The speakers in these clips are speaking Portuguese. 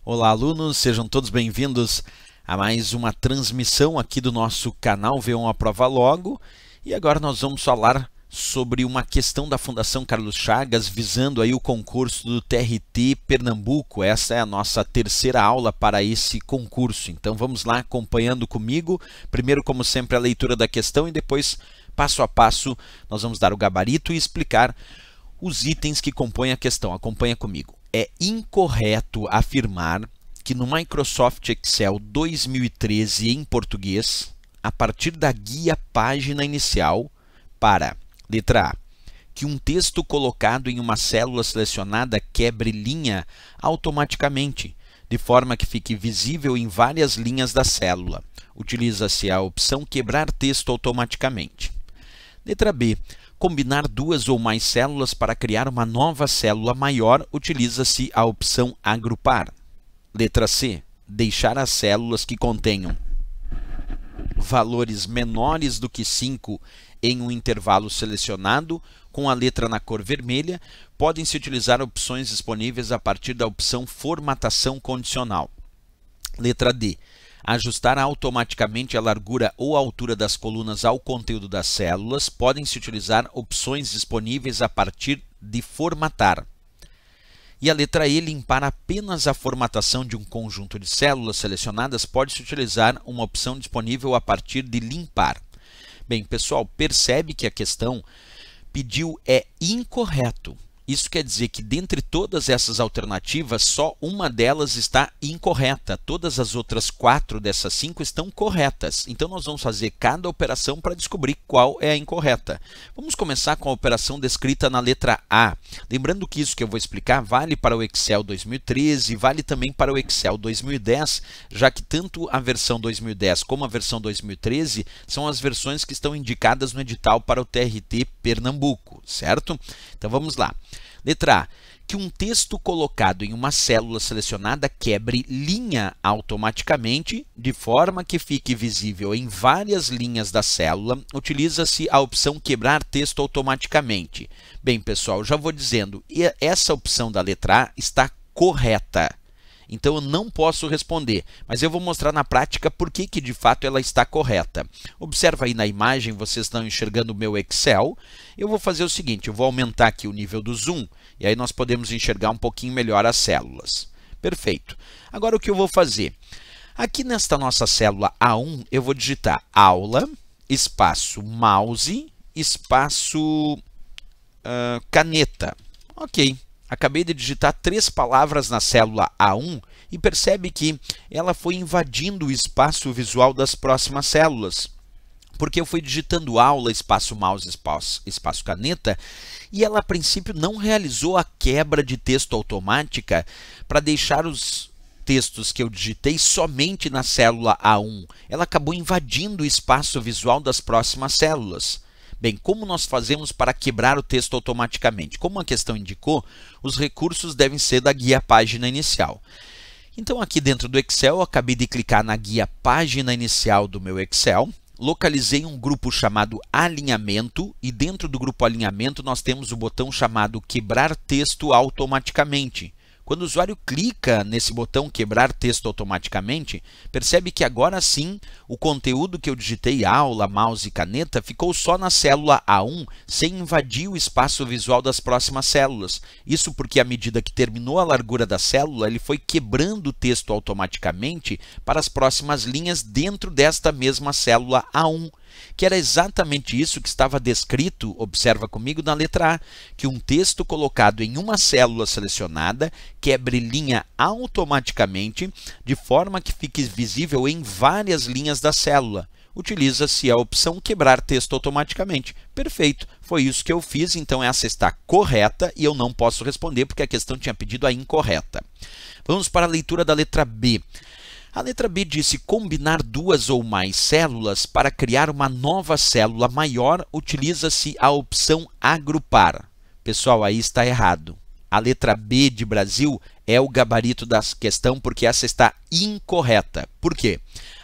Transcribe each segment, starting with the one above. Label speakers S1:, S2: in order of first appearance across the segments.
S1: Olá, alunos, sejam todos bem-vindos a mais uma transmissão aqui do nosso canal V1 Aprova Logo. E agora nós vamos falar sobre uma questão da Fundação Carlos Chagas visando aí o concurso do TRT Pernambuco. Essa é a nossa terceira aula para esse concurso. Então vamos lá acompanhando comigo. Primeiro, como sempre, a leitura da questão e depois, passo a passo, nós vamos dar o gabarito e explicar os itens que compõem a questão. Acompanha comigo. É incorreto afirmar que no Microsoft Excel 2013 em português, a partir da guia página inicial, para, letra A, que um texto colocado em uma célula selecionada quebre linha automaticamente, de forma que fique visível em várias linhas da célula. Utiliza-se a opção quebrar texto automaticamente. Letra B. Combinar duas ou mais células para criar uma nova célula maior, utiliza-se a opção agrupar. Letra C. Deixar as células que contenham valores menores do que 5 em um intervalo selecionado, com a letra na cor vermelha, podem-se utilizar opções disponíveis a partir da opção formatação condicional. Letra D. Ajustar automaticamente a largura ou altura das colunas ao conteúdo das células, podem-se utilizar opções disponíveis a partir de formatar. E a letra E, limpar apenas a formatação de um conjunto de células selecionadas, pode-se utilizar uma opção disponível a partir de limpar. Bem, pessoal, percebe que a questão pediu é incorreto. Isso quer dizer que dentre todas essas alternativas, só uma delas está incorreta. Todas as outras 4 dessas 5 estão corretas. Então, nós vamos fazer cada operação para descobrir qual é a incorreta. Vamos começar com a operação descrita na letra A. Lembrando que isso que eu vou explicar vale para o Excel 2013, vale também para o Excel 2010, já que tanto a versão 2010 como a versão 2013 são as versões que estão indicadas no edital para o TRT Pernambuco, certo? Então, vamos lá. Letra A. Que um texto colocado em uma célula selecionada quebre linha automaticamente, de forma que fique visível em várias linhas da célula, utiliza-se a opção quebrar texto automaticamente. Bem, pessoal, já vou dizendo, essa opção da letra A está correta. Então, eu não posso responder, mas eu vou mostrar na prática por que de fato ela está correta. Observa aí na imagem, vocês estão enxergando o meu Excel. Eu vou fazer o seguinte, eu vou aumentar aqui o nível do zoom, e aí nós podemos enxergar um pouquinho melhor as células. Perfeito. Agora, o que eu vou fazer? Aqui nesta nossa célula A1, eu vou digitar aula, espaço mouse, espaço caneta. Ok. Acabei de digitar 3 palavras na célula A1 e percebe que ela foi invadindo o espaço visual das próximas células. Porque eu fui digitando aula, espaço mouse, espaço caneta, e ela a princípio não realizou a quebra de texto automática para deixar os textos que eu digitei somente na célula A1. Ela acabou invadindo o espaço visual das próximas células. Bem, como nós fazemos para quebrar o texto automaticamente? Como a questão indicou, os recursos devem ser da guia página inicial. Então, aqui dentro do Excel, eu acabei de clicar na guia página inicial do meu Excel, localizei um grupo chamado alinhamento e dentro do grupo alinhamento nós temos o botão chamado quebrar texto automaticamente. Quando o usuário clica nesse botão quebrar texto automaticamente, percebe que agora sim o conteúdo que eu digitei aula, mouse e caneta ficou só na célula A1 sem invadir o espaço visual das próximas células. Isso porque à medida que terminou a largura da célula, ele foi quebrando o texto automaticamente para as próximas linhas dentro desta mesma célula A1. Que era exatamente isso que estava descrito, observa comigo, na letra A, que um texto colocado em uma célula selecionada quebre linha automaticamente, de forma que fique visível em várias linhas da célula. Utiliza-se a opção quebrar texto automaticamente. Perfeito, foi isso que eu fiz, então essa está correta e eu não posso responder porque a questão tinha pedido a incorreta. Vamos para a leitura da letra B. A letra B disse combinar duas ou mais células para criar uma nova célula maior, utiliza-se a opção agrupar. Pessoal, aí está errado. A letra B de Brasil é o gabarito da questão porque essa está incorreta. Por quê?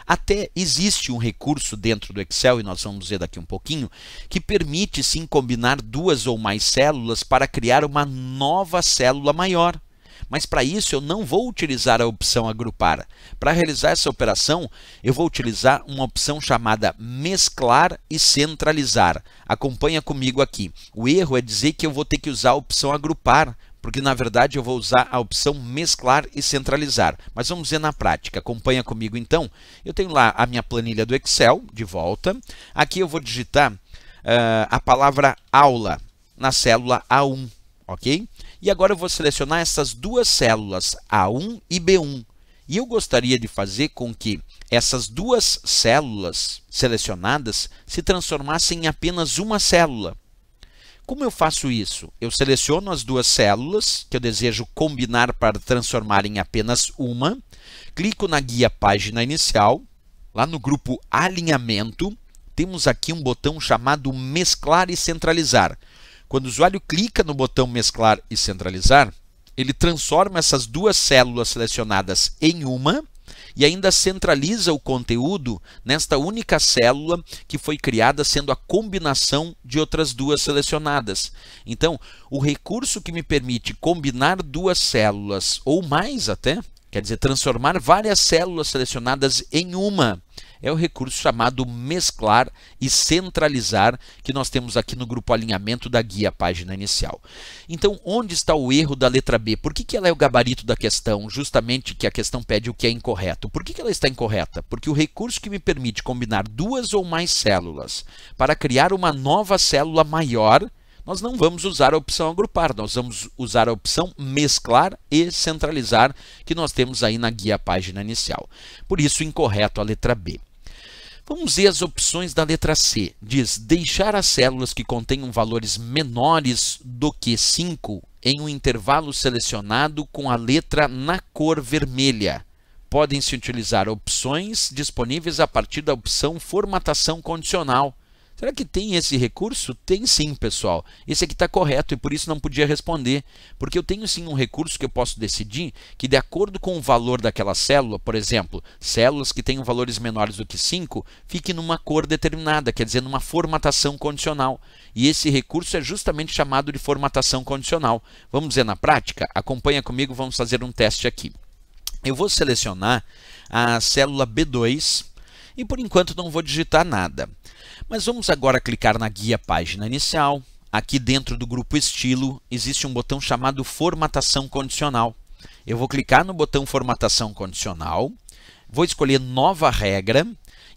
S1: Até existe um recurso dentro do Excel, e nós vamos ver daqui um pouquinho, que permite sim combinar duas ou mais células para criar uma nova célula maior. Mas para isso eu não vou utilizar a opção agrupar. Para realizar essa operação, eu vou utilizar uma opção chamada mesclar e centralizar. Acompanha comigo aqui. O erro é dizer que eu vou ter que usar a opção agrupar, porque na verdade eu vou usar a opção mesclar e centralizar. Mas vamos ver na prática. Acompanha comigo então. Eu tenho lá a minha planilha do Excel, de volta. Aqui eu vou digitar a palavra aula na célula A1, ok? E agora eu vou selecionar essas duas células, A1 e B1. E eu gostaria de fazer com que essas duas células selecionadas se transformassem em apenas uma célula. Como eu faço isso? Eu seleciono as duas células que eu desejo combinar para transformar em apenas uma, clico na guia página inicial, lá no grupo alinhamento, temos aqui um botão chamado mesclar e centralizar. Quando o usuário clica no botão mesclar e centralizar, ele transforma essas duas células selecionadas em uma e ainda centraliza o conteúdo nesta única célula que foi criada sendo a combinação de outras duas selecionadas. Então, o recurso que me permite combinar duas células ou mais até, quer dizer, transformar várias células selecionadas em uma, é o recurso chamado mesclar e centralizar, que nós temos aqui no grupo alinhamento da guia página inicial. Então, onde está o erro da letra B? Por que ela é o gabarito da questão? Justamente que a questão pede o que é incorreto. Por que ela está incorreta? Porque o recurso que me permite combinar duas ou mais células para criar uma nova célula maior, nós não vamos usar a opção agrupar, nós vamos usar a opção mesclar e centralizar, que nós temos aí na guia página inicial. Por isso, incorreto a letra B. Vamos ver as opções da letra C. Diz, deixar as células que contenham valores menores do que 5 em um intervalo selecionado com a letra na cor vermelha. Podem-se utilizar opções disponíveis a partir da opção formatação condicional. Será que tem esse recurso? Tem sim, pessoal. Esse aqui está correto e por isso não podia responder. Porque eu tenho sim um recurso que eu posso decidir que, de acordo com o valor daquela célula, por exemplo, células que tenham valores menores do que 5, fique numa cor determinada, quer dizer, numa formatação condicional. E esse recurso é justamente chamado de formatação condicional. Vamos ver na prática? Acompanha comigo, vamos fazer um teste aqui. Eu vou selecionar a célula B2 e por enquanto não vou digitar nada. Mas vamos agora clicar na guia página inicial. Aqui dentro do grupo estilo existe um botão chamado formatação condicional. Eu vou clicar no botão formatação condicional, vou escolher nova regra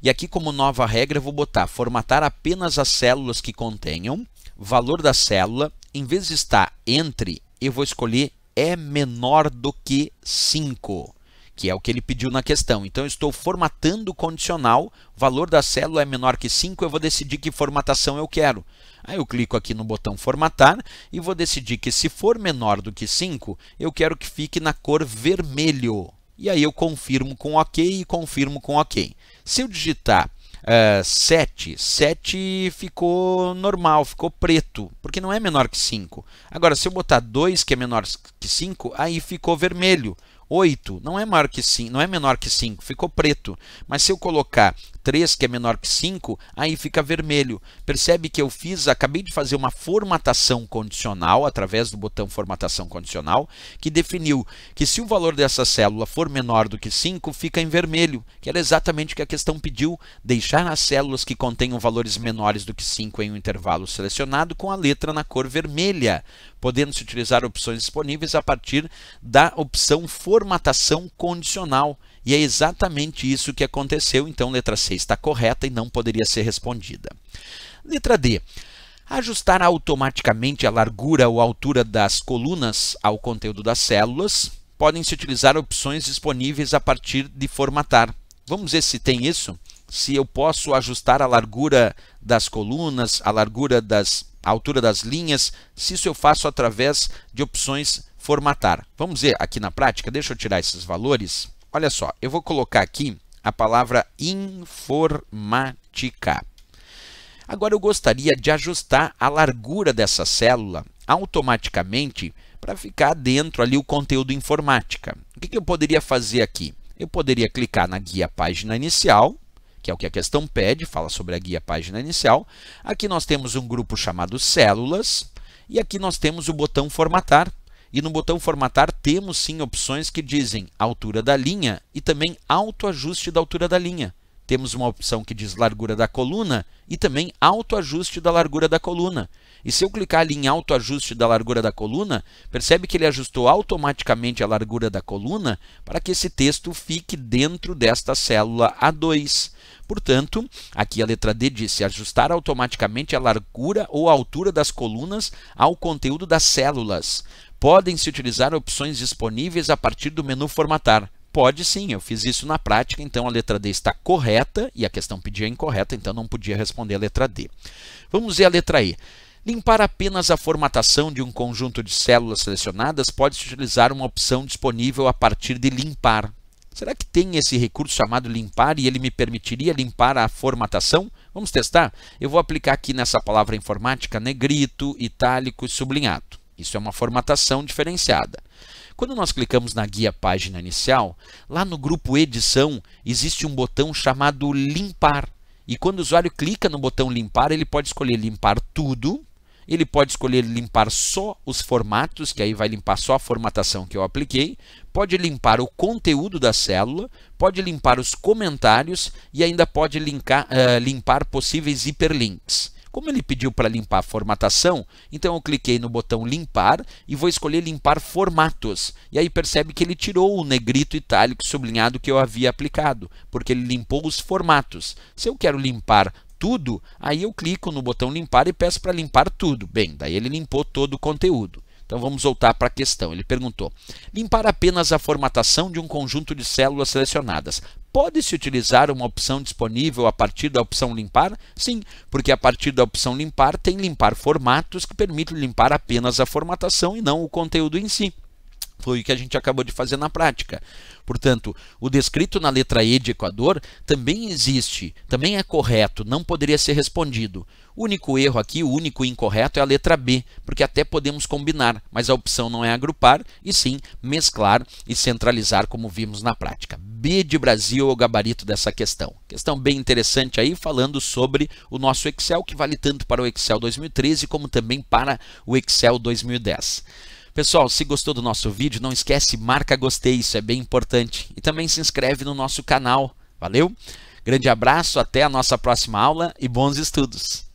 S1: e aqui como nova regra eu vou botar formatar apenas as células que contenham valor da célula. Em vez de estar entre, eu vou escolher é menor do que 5. Que é o que ele pediu na questão. Então, eu estou formatando o condicional, o valor da célula é menor que 5, eu vou decidir que formatação eu quero. Aí eu clico aqui no botão formatar e vou decidir que se for menor do que 5, eu quero que fique na cor vermelho. E aí eu confirmo com OK e confirmo com OK. Se eu digitar 7 ficou normal, ficou preto, porque não é menor que 5. Agora, se eu botar 2, que é menor que 5, aí ficou vermelho. 8 não é maior que 5, não é menor que 5, ficou preto. Mas se eu colocar 3, que é menor que 5, aí fica vermelho. Percebe que eu acabei de fazer uma formatação condicional através do botão formatação condicional, que definiu que se o valor dessa célula for menor do que 5, fica em vermelho, que era exatamente o que a questão pediu, deixar as células que contenham valores menores do que 5 em um intervalo selecionado com a letra na cor vermelha, podendo-se utilizar opções disponíveis a partir da opção formatação condicional. E é exatamente isso que aconteceu, então letra C está correta e não poderia ser respondida. Letra D. Ajustar automaticamente a largura ou altura das colunas ao conteúdo das células. Podem-se utilizar opções disponíveis a partir de formatar. Vamos ver se tem isso. Se eu posso ajustar a largura das colunas, a altura das linhas, se isso eu faço através de opções formatar. Vamos ver aqui na prática, deixa eu tirar esses valores. Olha só, eu vou colocar aqui a palavra informática. Agora eu gostaria de ajustar a largura dessa célula automaticamente para ficar dentro ali o conteúdo informática. O que eu poderia fazer aqui? Eu poderia clicar na guia página inicial, que é o que a questão pede, fala sobre a guia página inicial. Aqui nós temos um grupo chamado células e aqui nós temos o botão formatar. E no botão formatar temos sim opções que dizem altura da linha e também autoajuste da altura da linha. Temos uma opção que diz largura da coluna e também autoajuste da largura da coluna. E se eu clicar ali em autoajuste da largura da coluna, percebe que ele ajustou automaticamente a largura da coluna para que esse texto fique dentro desta célula A2. Portanto, aqui a letra D disse ajustar automaticamente a largura ou a altura das colunas ao conteúdo das células. Podem-se utilizar opções disponíveis a partir do menu formatar. Pode sim, eu fiz isso na prática, então a letra D está correta e a questão pedia incorreta, então não podia responder a letra D. Vamos ver a letra E. Limpar apenas a formatação de um conjunto de células selecionadas pode-se utilizar uma opção disponível a partir de limpar. Será que tem esse recurso chamado limpar e ele me permitiria limpar a formatação? Vamos testar? Eu vou aplicar aqui nessa palavra informática negrito, itálico e sublinhado. Isso é uma formatação diferenciada. Quando nós clicamos na guia página inicial, lá no grupo edição existe um botão chamado limpar. E quando o usuário clica no botão limpar, ele pode escolher limpar tudo, ele pode escolher limpar só os formatos, que aí vai limpar só a formatação que eu apliquei, pode limpar o conteúdo da célula, pode limpar os comentários e ainda pode limpar possíveis hiperlinks. Como ele pediu para limpar a formatação, então eu cliquei no botão limpar e vou escolher limpar formatos. E aí percebe que ele tirou o negrito itálico sublinhado que eu havia aplicado, porque ele limpou os formatos. Se eu quero limpar tudo, aí eu clico no botão limpar e peço para limpar tudo. Bem, daí ele limpou todo o conteúdo. Então vamos voltar para a questão. Ele perguntou: limpar apenas a formatação de um conjunto de células selecionadas. Pode-se utilizar uma opção disponível a partir da opção limpar? Sim, porque a partir da opção limpar tem limpar formatos que permite limpar apenas a formatação e não o conteúdo em si. Foi o que a gente acabou de fazer na prática. Portanto, o descrito na letra E de Equador também existe, também é correto, não poderia ser respondido. O único erro aqui, o único incorreto é a letra B, porque até podemos combinar, mas a opção não é agrupar, e sim mesclar e centralizar, como vimos na prática. B de Brasil é o gabarito dessa questão. Questão bem interessante aí, falando sobre o nosso Excel, que vale tanto para o Excel 2013 como também para o Excel 2010. Pessoal, se gostou do nosso vídeo, não esquece, marca gostei, isso é bem importante. E também se inscreve no nosso canal. Valeu? Grande abraço, até a nossa próxima aula e bons estudos!